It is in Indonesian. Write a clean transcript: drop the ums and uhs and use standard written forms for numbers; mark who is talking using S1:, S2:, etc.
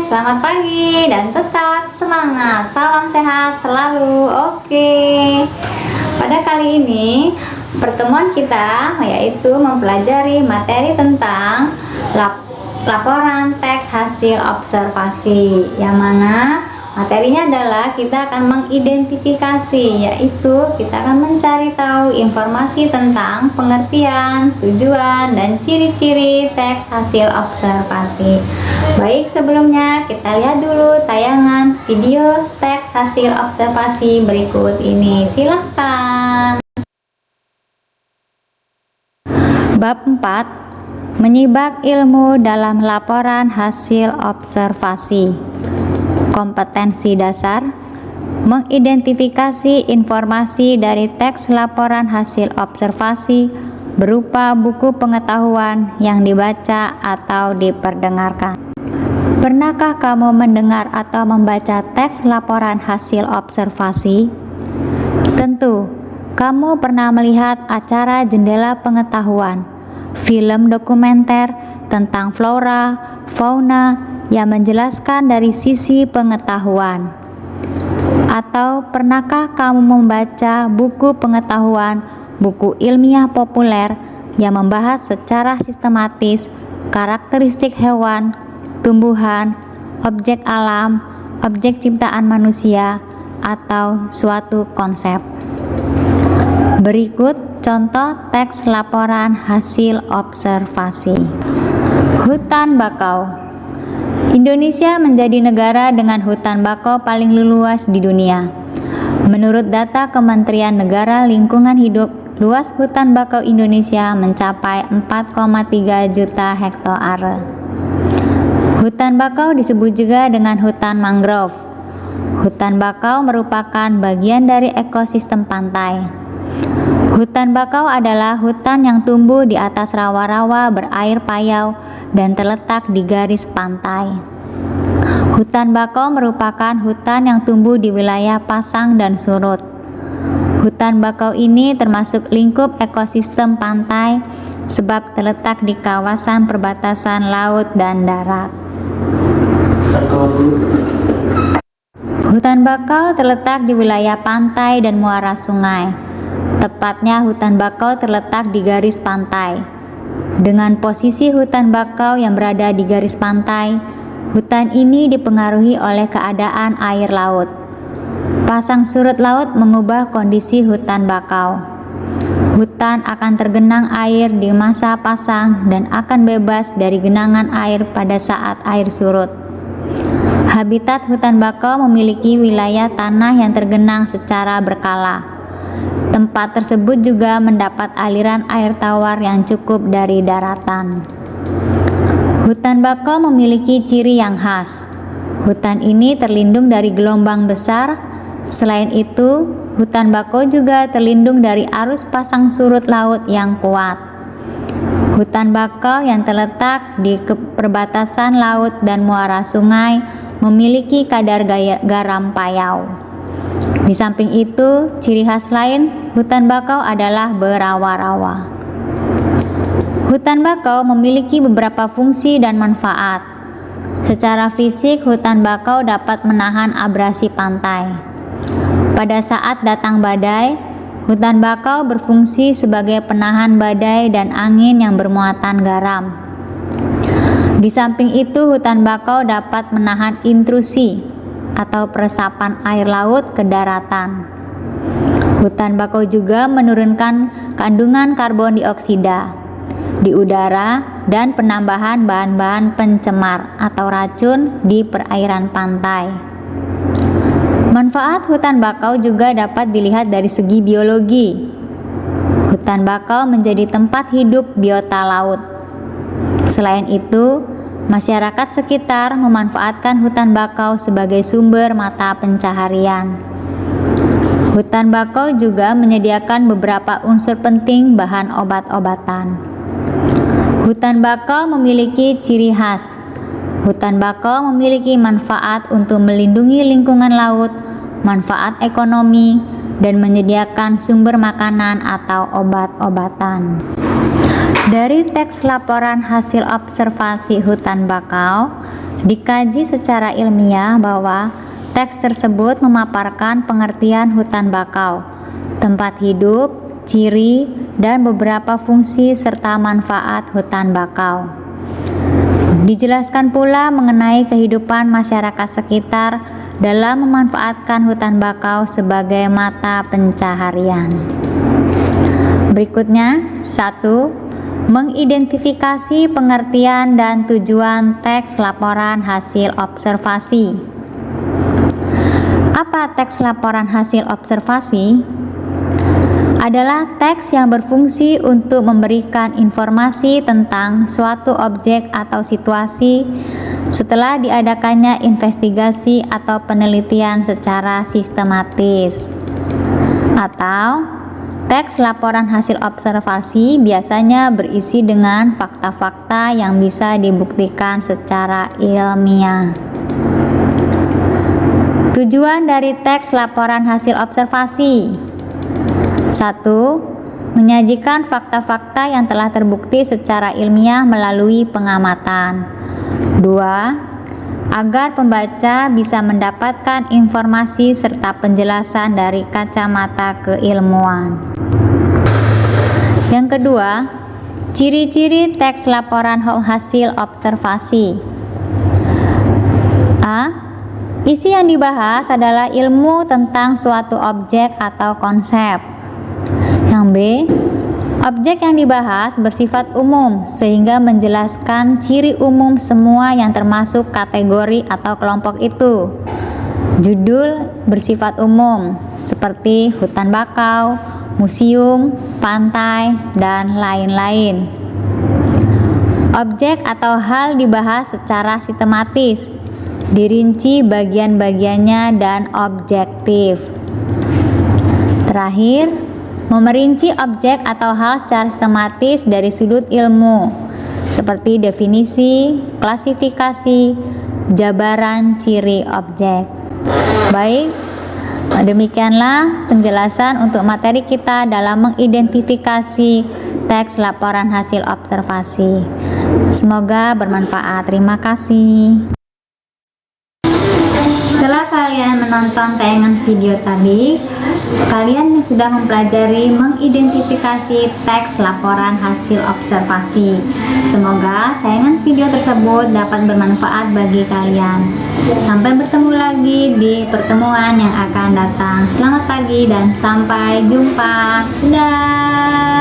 S1: selamat pagi dan tetap semangat. Salam sehat selalu. Pada kali ini pertemuan kita yaitu mempelajari materi tentang laporan teks hasil observasi, yang mana materinya adalah kita akan mengidentifikasi, yaitu kita akan mencari tahu informasi tentang pengertian, tujuan, dan ciri-ciri teks hasil observasi. Baik, sebelumnya kita lihat dulu tayangan video teks hasil observasi berikut ini. Silahkan. Bab 4. Menyibak ilmu dalam laporan hasil observasi. Kompetensi dasar: mengidentifikasi informasi dari teks laporan hasil observasi berupa buku pengetahuan yang dibaca atau diperdengarkan. Pernahkah kamu mendengar atau membaca teks laporan hasil observasi? Tentu, kamu pernah melihat acara Jendela Pengetahuan, film dokumenter tentang flora, fauna, yang menjelaskan dari sisi pengetahuan. Atau pernahkah kamu membaca buku pengetahuan, buku ilmiah populer yang membahas secara sistematis karakteristik hewan, tumbuhan, objek alam, objek ciptaan manusia, atau suatu konsep? Berikut contoh teks laporan hasil observasi. Hutan bakau. Indonesia menjadi negara dengan hutan bakau paling luas di dunia. Menurut data Kementerian Negara Lingkungan Hidup, luas hutan bakau Indonesia mencapai 4,3 juta hektare. Hutan bakau disebut juga dengan hutan mangrove. Hutan bakau merupakan bagian dari ekosistem pantai. Hutan bakau adalah hutan yang tumbuh di atas rawa-rawa berair payau dan terletak di garis pantai. Hutan bakau merupakan hutan yang tumbuh di wilayah pasang dan surut. Hutan bakau ini termasuk lingkup ekosistem pantai sebab terletak di kawasan perbatasan laut dan darat. Hutan bakau terletak di wilayah pantai dan muara sungai. Tepatnya hutan bakau terletak di garis pantai. Dengan posisi hutan bakau yang berada di garis pantai, hutan ini dipengaruhi oleh keadaan air laut. Pasang surut laut mengubah kondisi hutan bakau. Hutan akan tergenang air di masa pasang dan akan bebas dari genangan air pada saat air surut. Habitat hutan bakau memiliki wilayah tanah yang tergenang secara berkala. Tempat tersebut juga mendapat aliran air tawar yang cukup dari daratan. Hutan bakau memiliki ciri yang khas. Hutan ini terlindung dari gelombang besar. Selain itu, hutan bakau juga terlindung dari arus pasang surut laut yang kuat. Hutan bakau yang terletak di perbatasan laut dan muara sungai memiliki kadar garam payau. Di samping itu, ciri khas lain hutan bakau adalah berawa-rawa. Hutan bakau memiliki beberapa fungsi dan manfaat. Secara fisik, hutan bakau dapat menahan abrasi pantai. Pada saat datang badai, hutan bakau berfungsi sebagai penahan badai dan angin yang bermuatan garam. Di samping itu, hutan bakau dapat menahan intrusi atau peresapan air laut ke daratan. Hutan bakau juga menurunkan kandungan karbon dioksida di udara dan penambahan bahan-bahan pencemar atau racun di perairan pantai. Manfaat hutan bakau juga dapat dilihat dari segi biologi. Hutan bakau menjadi tempat hidup biota laut. Selain itu, masyarakat sekitar memanfaatkan hutan bakau sebagai sumber mata pencaharian. Hutan bakau juga menyediakan beberapa unsur penting bahan obat-obatan. Hutan bakau memiliki ciri khas. Hutan bakau memiliki manfaat untuk melindungi lingkungan laut, manfaat ekonomi, dan menyediakan sumber makanan atau obat-obatan. Dari teks laporan hasil observasi hutan bakau, dikaji secara ilmiah bahwa teks tersebut memaparkan pengertian hutan bakau, tempat hidup, ciri, dan beberapa fungsi serta manfaat hutan bakau. Dijelaskan pula mengenai kehidupan masyarakat sekitar dalam memanfaatkan hutan bakau sebagai mata pencaharian. Berikutnya, 1. Mengidentifikasi pengertian dan tujuan teks laporan hasil observasi. Apa teks laporan hasil observasi? Adalah teks yang berfungsi untuk memberikan informasi tentang suatu objek atau situasi setelah diadakannya investigasi atau penelitian secara sistematis. Atau teks laporan hasil observasi biasanya berisi dengan fakta-fakta yang bisa dibuktikan secara ilmiah. Tujuan dari teks laporan hasil observasi: 1. Menyajikan fakta-fakta yang telah terbukti secara ilmiah melalui pengamatan. 2. Agar pembaca bisa mendapatkan informasi serta penjelasan dari kacamata keilmuan. Yang kedua, ciri-ciri teks laporan hasil observasi. A. Isi yang dibahas adalah ilmu tentang suatu objek atau konsep. Yang B. Objek yang dibahas bersifat umum sehingga menjelaskan ciri umum semua yang termasuk kategori atau kelompok itu. Judul bersifat umum seperti hutan bakau, museum, pantai, dan lain-lain. Objek atau hal dibahas secara sistematis, dirinci bagian-bagiannya dan objektif. Terakhir, memerinci objek atau hal secara sistematis dari sudut ilmu, seperti definisi, klasifikasi, jabaran ciri objek. Baik, demikianlah penjelasan untuk materi kita dalam mengidentifikasi teks laporan hasil observasi. Semoga bermanfaat. Terima kasih. Setelah kalian menonton tayangan video tadi, kalian sudah mempelajari mengidentifikasi teks laporan hasil observasi. Semoga tayangan video tersebut dapat bermanfaat bagi kalian. Sampai bertemu lagi di pertemuan yang akan datang. Selamat pagi dan sampai jumpa. Dadah.